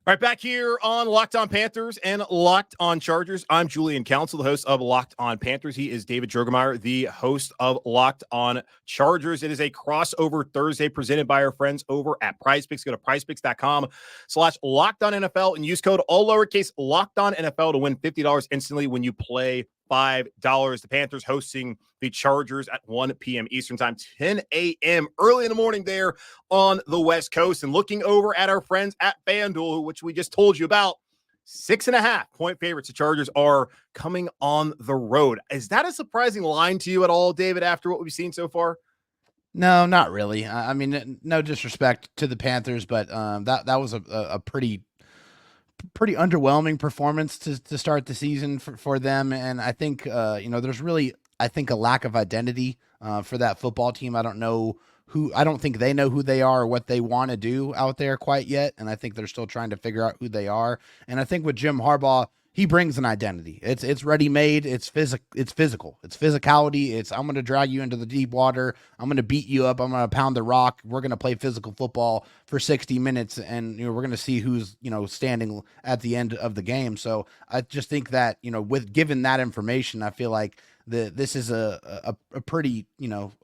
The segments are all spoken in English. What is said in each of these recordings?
All right, back here on Locked On Panthers and Locked On Chargers. I'm Julian Council, the host of Locked On Panthers. He is David Drogemeyer, the host of Locked On Chargers. It is a crossover Thursday presented by our friends over at PrizePicks. Go to prizepicks.com/LockedOnNFL and use code all lowercase LockedOnNFL to win $50 instantly when you play $5. The Panthers hosting the Chargers at 1 p.m. Eastern time, 10 a.m. early in the morning there on the West Coast. And looking over at our friends at FanDuel, which we just told you about, 6.5-point favorites. The Chargers are coming on the road. Is that a surprising line to you at all, David, after what we've seen so far? No, not really. I mean, no disrespect to the Panthers, but that was a pretty underwhelming performance to start the season for them. And I think, there's really, I think, a lack of identity for that football team. I don't think they know who they are or what they want to do out there quite yet. And I think they're still trying to figure out who they are. And I think with Jim Harbaugh, he brings an identity. It's ready-made. It's physical. It's physicality. It's, I'm going to drag you into the deep water. I'm going to beat you up. I'm going to pound the rock. We're going to play physical football for 60 minutes. And, we're going to see who's, standing at the end of the game. So I just think that, with given that information, I feel like this is a pretty,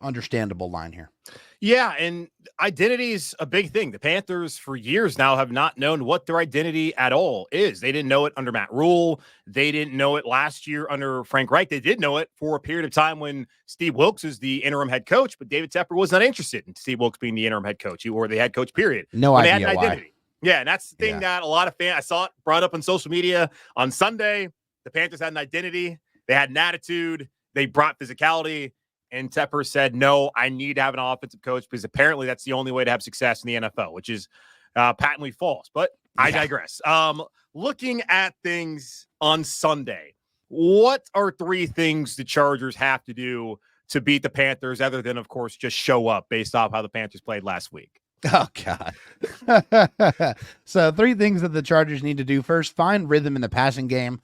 understandable line here. Yeah, and identity is a big thing. The Panthers for years now have not known what their identity at all is. They didn't know it under Matt Rule. They didn't know it last year under Frank Reich. They did know it for a period of time when Steve Wilkes was the interim head coach, but David Tepper was not interested in Steve Wilkes being the interim head coach or the head coach, period. No when idea they had an why. identity. Yeah, and that's the thing that a lot of fans, I saw it brought up on social media on Sunday. The Panthers had an identity. They had an attitude. They brought physicality. And Tepper said, no, I need to have an offensive coach because apparently that's the only way to have success in the NFL, which is patently false. But I digress. Looking at things on Sunday, what are three things the Chargers have to do to beat the Panthers other than, of course, just show up based off how the Panthers played last week? Oh, God. So three things that the Chargers need to do. First, find rhythm in the passing game.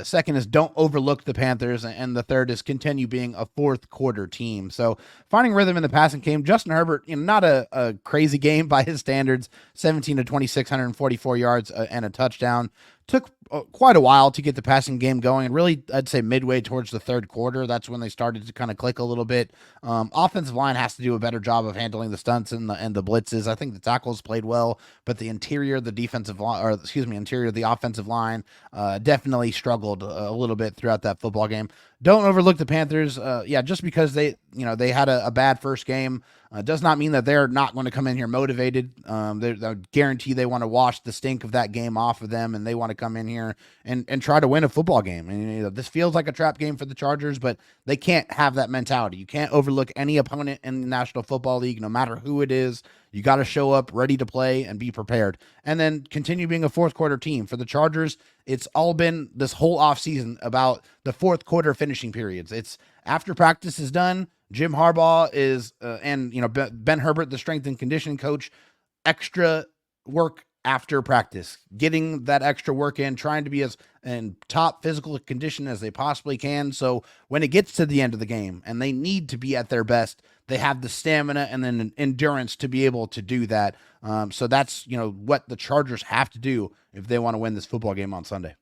Second is don't overlook the Panthers. And the third is continue being a fourth quarter team. So finding rhythm in the passing game, Justin Herbert, not a crazy game by his standards, 17 to 26, 144 yards and a touchdown. Took quite a while to get the passing game going, and really, I'd say midway towards the third quarter, that's when they started to kind of click a little bit. Offensive line has to do a better job of handling the stunts and the blitzes. I think the tackles played well, but the interior of the offensive line definitely struggled a little bit throughout that football game. Don't overlook the Panthers. Just because they had a bad first game does not mean that they're not going to come in here motivated. I guarantee they want to wash the stink of that game off of them, and they want to come in here and try to win a football game. And this feels like a trap game for the Chargers, but they can't have that mentality. You can't overlook any opponent in the National Football League, no matter who it is. You got to show up ready to play and be prepared, and then continue being a fourth quarter team. For the Chargers, it's all been this whole offseason about the fourth quarter finishing periods. It's after practice is done, Jim Harbaugh is, Ben Herbert, the strength and conditioning coach, extra work after practice, getting that extra work in, trying to be as in top physical condition as they possibly can. So when it gets to the end of the game and they need to be at their best, they have the stamina and then endurance to be able to do that. So that's, what the Chargers have to do if they want to win this football game on Sunday.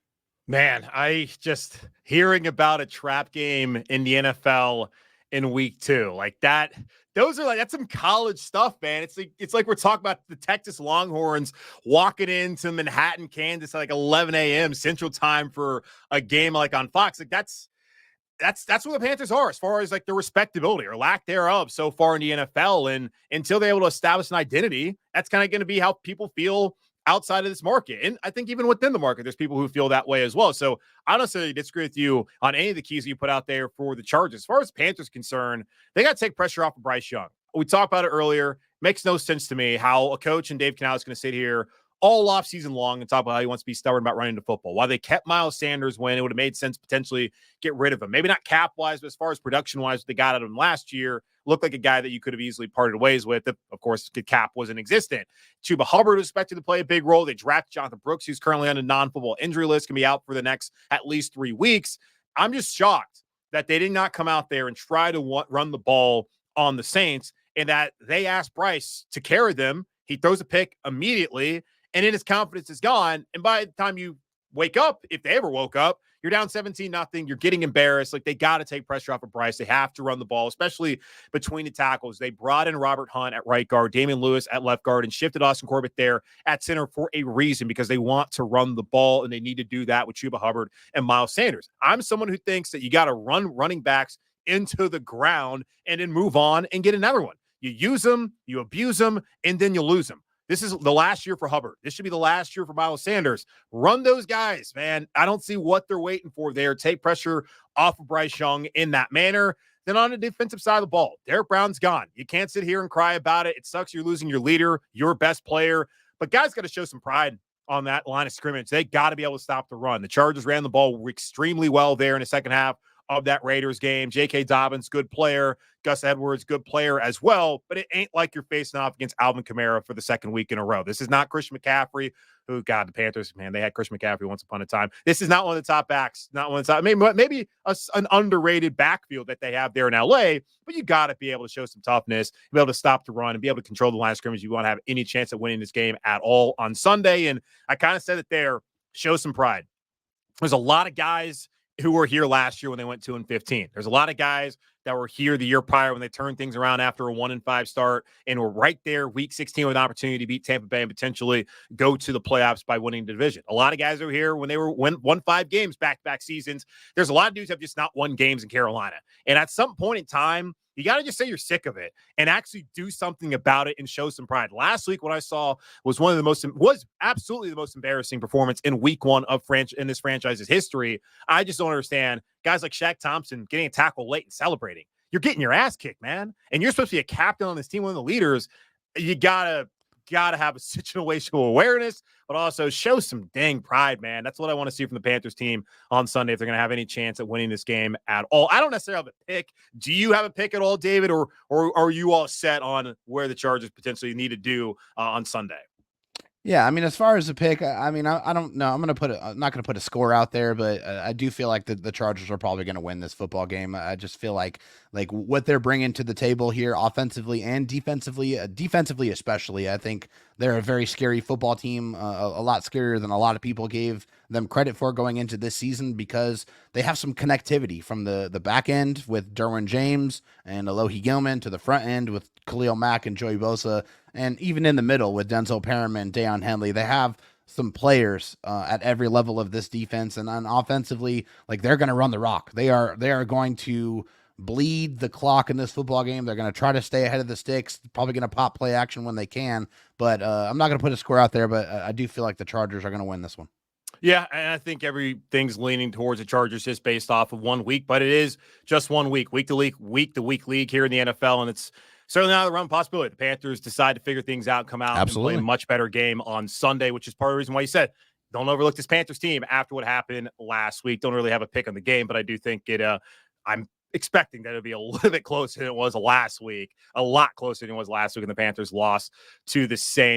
Man, I just hearing about a trap game in the NFL in week 2 like that. That's some college stuff, man. It's like we're talking about the Texas Longhorns walking into Manhattan, Kansas at like 11 a.m. Central Time for a game like on Fox. Like that's what the Panthers are as far as like the respectability or lack thereof so far in the NFL. And until they're able to establish an identity, that's kind of going to be how people feel outside of this market. And I think even within the market, there's people who feel that way as well. So I don't necessarily disagree with you on any of the keys you put out there for the Chargers. As far as Panthers concerned, they got to take pressure off of Bryce Young. We talked about it earlier. Makes no sense to me how a coach and Dave Canales is going to sit here all offseason long and talk about how he wants to be stubborn about running the football. While they kept Miles Sanders when it would have made sense potentially get rid of him. Maybe not cap-wise, but as far as production-wise, what they got out of him last year looked like a guy that you could have easily parted ways with if, of course, the cap wasn't existent. Chuba Hubbard was expected to play a big role. They drafted Jonathan Brooks, who's currently on a non-football injury list, can be out for the next at least 3 weeks. I'm just shocked that they did not come out there and try to run the ball on the Saints and that they asked Bryce to carry them. He throws a pick immediately. and then his confidence is gone. And by the time you wake up, if they ever woke up, you're down 17-0. You're getting embarrassed. Like, they got to take pressure off of Bryce. They have to run the ball, especially between the tackles. They brought in Robert Hunt at right guard, Damian Lewis at left guard, and shifted Austin Corbett there at center for a reason, because they want to run the ball, and they need to do that with Chuba Hubbard and Miles Sanders. I'm someone who thinks that you got to run running backs into the ground and then move on and get another one. You use them, you abuse them, and then you lose them. This is the last year for Hubbard. This should be the last year for Miles Sanders. Run those guys, man. I don't see what they're waiting for there. Take pressure off of Bryce Young in that manner. Then on the defensive side of the ball, Derrick Brown's gone. You can't sit here and cry about it. It sucks you're losing your leader, your best player. But guys got to show some pride on that line of scrimmage. They got to be able to stop the run. The Chargers ran the ball extremely well there in the second half of that Raiders game. J.K. Dobbins, good player. Gus Edwards, good player as well. But it ain't like you're facing off against Alvin Kamara for the second week in a row. This is not Christian McCaffrey, who, God, the Panthers, man, they had Christian McCaffrey once upon a time. This is not one of the top backs, not one of the top, maybe an underrated backfield that they have there in L.A., but you got to be able to show some toughness, be able to stop the run, and be able to control the line of scrimmage. You want to have any chance at winning this game at all on Sunday. And I kind of said it there, show some pride. There's a lot of guys who were here last year when they went 2-15. There's a lot of guys that were here the year prior when they turned things around after a 1-5 start and were right there week 16 with an opportunity to beat Tampa Bay and potentially go to the playoffs by winning the division. A lot of guys are here when they won 5 games back-to-back seasons. There's a lot of dudes who have just not won games in Carolina. And at some point in time, you got to just say you're sick of it and actually do something about it and show some pride. Last week, what I saw was was absolutely the most embarrassing performance in week 1 of in this franchise's history. I just don't understand guys like Shaq Thompson getting a tackle late and celebrating. You're getting your ass kicked, man. And you're supposed to be a captain on this team, one of the leaders. You gotta have a situational awareness, but also show some dang pride, man. That's what I want to see from the Panthers team on Sunday if they're going to have any chance at winning this game at all. I don't necessarily have a pick. Do you have a pick at all, David, or are you all set on where the Chargers potentially need to do on Sunday? Yeah, I mean, as far as the pick, I mean, I don't know. I'm not going to put a score out there, but I do feel like the Chargers are probably going to win this football game. I just feel like what they're bringing to the table here, offensively and defensively especially. I think they're a very scary football team, a lot scarier than a lot of people gave them credit for going into this season, because they have some connectivity from the back end with Derwin James and Alohi Gilman to the front end with Khalil Mack and Joey Bosa, and even in the middle with Denzel Perriman, Deion Henley. They have some players at every level of this defense, and on offensively, they're going to run the rock. They are going to bleed the clock in this football game. They're going to try to stay ahead of the sticks, probably going to pop play action when they can, but I'm not going to put a score out there, but I do feel like the Chargers are going to win this one. Yeah, and I think everything's leaning towards the Chargers just based off of 1 week, but it is just 1 week, week to week league here in the NFL, and it's certainly not a run possibility. The Panthers decide to figure things out, come out and play a much better game on Sunday, which is part of the reason why you said don't overlook this Panthers team after what happened last week. Don't really have a pick on the game, but I do think I'm expecting that it'll be a little bit closer than it was last week, a lot closer than it was last week, and the Panthers lost to the Saints.